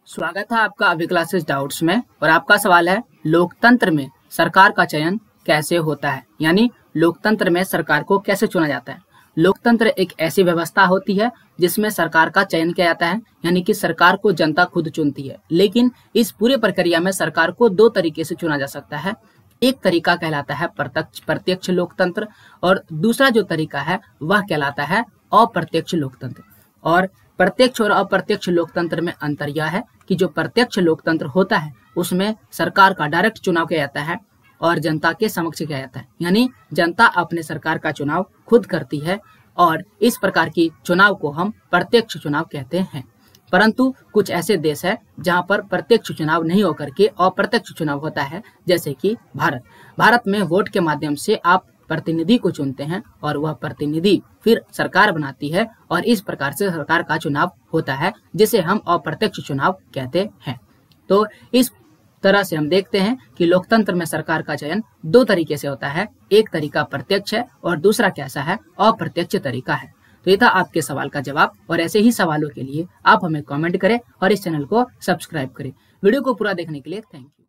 स्वागत है आपका अभी क्लासेस डाउट्स में। और आपका सवाल है लोकतंत्र में सरकार का चयन कैसे होता है, यानी लोकतंत्र में सरकार को कैसे चुना जाता है। लोकतंत्र एक ऐसी व्यवस्था होती है जिसमें सरकार का चयन किया जाता है, यानी कि सरकार को जनता खुद चुनती है। लेकिन इस पूरे प्रक्रिया में सरकार को दो तरीके से चुना जा सकता है। एक तरीका कहलाता है प्रत्यक्ष लोकतंत्र और दूसरा जो तरीका है वह कहलाता है अप्रत्यक्ष लोकतंत्र। और प्रत्यक्ष और अप्रत्यक्ष लोकतंत्र में अंतर यह है कि जो प्रत्यक्ष लोकतंत्र होता है उसमें सरकार का डायरेक्ट चुनाव किया जाता है और जनता के समक्ष किया जाता है, यानी जनता अपने सरकार का चुनाव खुद करती है और इस प्रकार की चुनाव को हम प्रत्यक्ष चुनाव कहते हैं। परंतु कुछ ऐसे देश है जहां पर प्रत्यक्ष चुनाव नहीं होकर के अप्रत्यक्ष चुनाव होता है, जैसे कि भारत में वोट के माध्यम से आप प्रतिनिधि को चुनते हैं और वह प्रतिनिधि फिर सरकार बनाती है और इस प्रकार से सरकार का चुनाव होता है, जिसे हम अप्रत्यक्ष चुनाव कहते हैं। तो इस तरह से हम देखते हैं कि लोकतंत्र में सरकार का चयन दो तरीके से होता है। एक तरीका प्रत्यक्ष है और दूसरा कैसा है, अप्रत्यक्ष तरीका है। तो ये था आपके सवाल का जवाब और ऐसे ही सवालों के लिए आप हमें कमेंट करें और इस चैनल को सब्सक्राइब करें। वीडियो को पूरा देखने के लिए थैंक यू।